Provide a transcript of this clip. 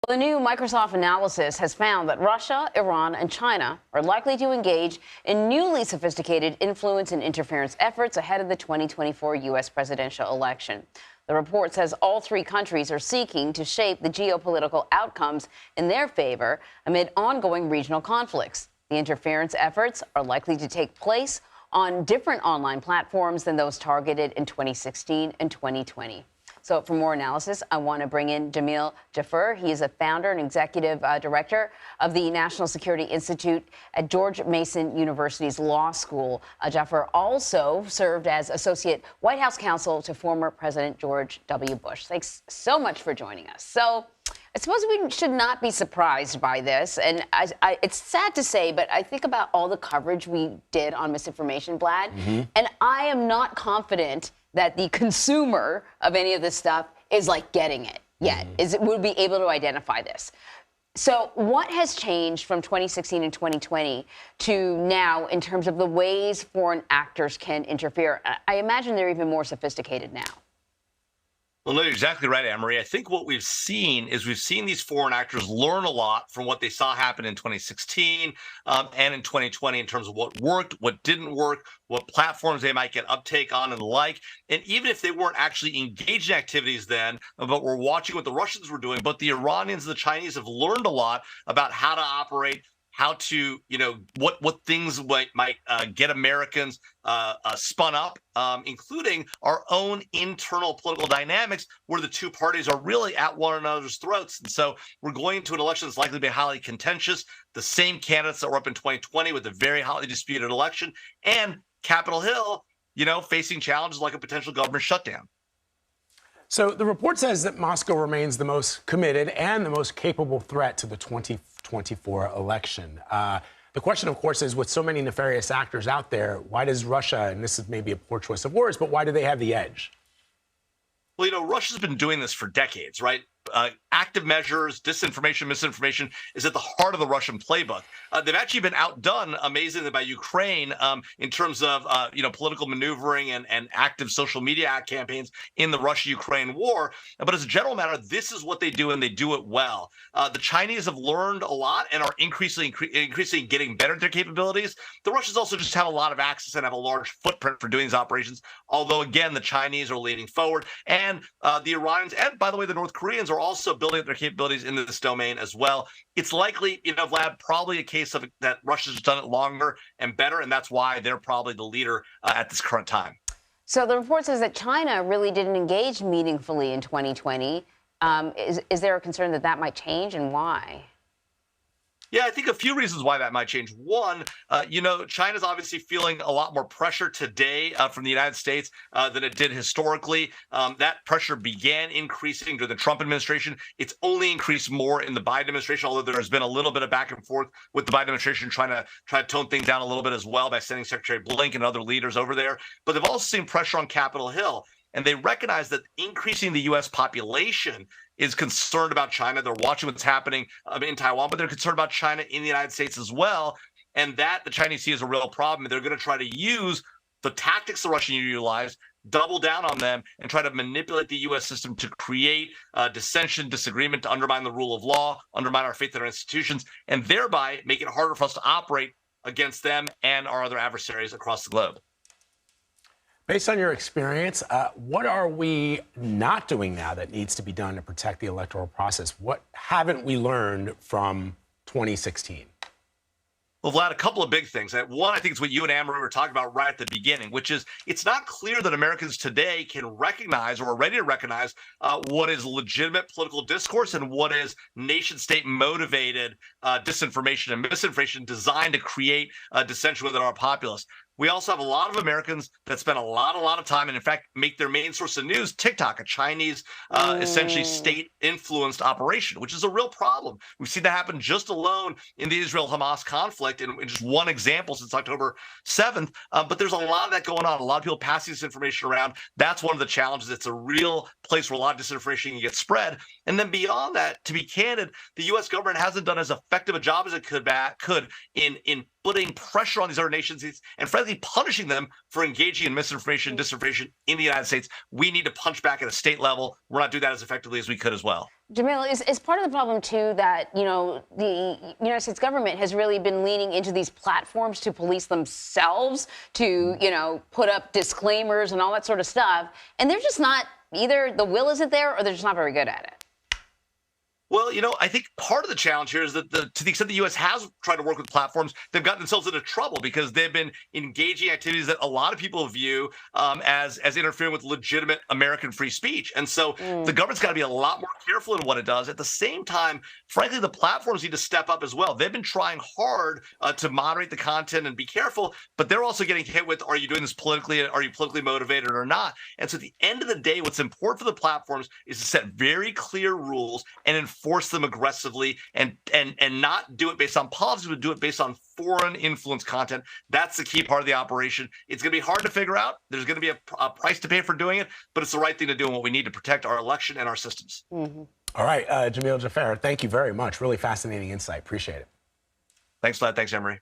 The new Microsoft analysis has found that Russia, Iran, and China are likely to engage in newly sophisticated influence and interference efforts ahead of the 2024 U.S. presidential election. The report says all three countries are seeking to shape the geopolitical outcomes in their favor amid ongoing regional conflicts. The interference efforts are likely to take place on different online platforms than those targeted in 2016 and 2020. So for more analysis, I want to bring in Jamil Jaffer. He is a founder and executive director of the National Security Institute at George Mason University's Law School. Jaffer also served as associate White House counsel to former President George W. Bush. Thanks so much for joining us. So I suppose we should not be surprised by this. And it's sad to say, but I think about all the coverage we did on misinformation, Vlad, and I am not confident that the consumer of any of this stuff is like getting it yet, would be able to identify this. So what has changed from 2016 and 2020 to now in terms of the ways foreign actors can interfere? I imagine they're even more sophisticated now. Well, no, you're exactly right, Anne-Marie. I think what we've seen is these foreign actors learn a lot from what they saw happen in 2016 and in 2020 in terms of what worked, what didn't work, what platforms they might get uptake on and the like. And even if they weren't actually engaged in activities then, but we're watching what the Russians were doing, but the Iranians and the Chinese have learned a lot about how to operate, how to, what things might get Americans spun up, including our own internal political dynamics where the two parties are really at one another's throats. And so we're going to an election that's likely to be highly contentious. The same candidates that were up in 2020 with a very hotly disputed election, and Capitol Hill, facing challenges like a potential government shutdown. So the report says that Moscow remains the most committed and the most capable threat to the 2024 election. The question, of course, is with so many nefarious actors out there, why does Russia, and this is maybe a poor choice of words, but why do they have the edge? Well, Russia's been doing this for decades, right? Active measures, disinformation, misinformation is at the heart of the Russian playbook. They've actually been outdone amazingly by Ukraine in terms of political maneuvering and active social media campaigns in the Russia-Ukraine war. But as a general matter, this is what they do, and they do it well. The Chinese have learned a lot and are increasingly getting better at their capabilities. The Russians also just have a lot of access and have a large footprint for doing these operations. Although, again, the Chinese are leaning forward, and the Iranians, and by the way, the North Koreans are also building up their capabilities in this domain as well. It's likely, Vlad, probably a case of that Russia's done it longer and better, and that's why they're probably the leader at this current time. So the report says that China really didn't engage meaningfully in 2020. Is there a concern that that might change, and why? Yeah, I think a few reasons why that might change. One, China's obviously feeling a lot more pressure today from the United States than it did historically. That pressure began increasing during the Trump administration. It's only increased more in the Biden administration, although there's been a little bit of back and forth with the Biden administration trying to tone things down a little bit as well by sending Secretary Blinken and other leaders over there. But they've also seen pressure on Capitol Hill. And they recognize that increasing the U.S. population is concerned about China. They're watching what's happening in Taiwan, but they're concerned about China in the United States as well. And that the Chinese see as a real problem. And they're going to try to use the tactics the Russians utilize, double down on them, and try to manipulate the U.S. system to create dissension, disagreement, to undermine the rule of law, undermine our faith in our institutions, and thereby make it harder for us to operate against them and our other adversaries across the globe. Based on your experience, what are we not doing now that needs to be done to protect the electoral process? What haven't we learned from 2016? Well, Vlad, a couple of big things. One, I think it's what you and Anne-Marie were talking about right at the beginning, which is it's not clear that Americans today can recognize or are ready to recognize what is legitimate political discourse and what is nation-state motivated disinformation and misinformation designed to create dissension within our populace. We also have a lot of Americans that spend a lot of time and, in fact, make their main source of news TikTok, a Chinese, essentially state-influenced operation, which is a real problem. We've seen that happen just alone in the Israel-Hamas conflict, in just one example since October 7th. But there's a lot of that going on. A lot of people passing this information around. That's one of the challenges. It's a real place where a lot of disinformation can get spread. And then beyond that, to be candid, the U.S. government hasn't done as effective a job as it could in putting pressure on these other nations and frankly punishing them for engaging in misinformation and disinformation in the United States. We need to punch back at a state level. We're not doing that as effectively as we could as well. Jamil, is part of the problem, too, that, the United States government has really been leaning into these platforms to police themselves, to, put up disclaimers and all that sort of stuff. And they're just not, either the will isn't there or they're just not very good at it. Well, I think part of the challenge here is that to the extent the U.S. has tried to work with platforms, they've gotten themselves into trouble because they've been engaging activities that a lot of people view as interfering with legitimate American free speech. And so the government's got to be a lot more careful in what it does. At the same time, frankly, the platforms need to step up as well. They've been trying hard to moderate the content and be careful, but they're also getting hit with, are you doing this politically? Are you politically motivated or not? And so at the end of the day, what's important for the platforms is to set very clear rules and enforce them aggressively and not do it based on policies, but do it based on foreign influence content. That's the key part of the operation. It's going to be hard to figure out. There's going to be a price to pay for doing it, but it's the right thing to do and what we need to protect our election and our systems. Mm-hmm. All right, Jamil Jaffer, thank you very much. Really fascinating insight. Appreciate it. Thanks, Vlad. Thanks, Emery.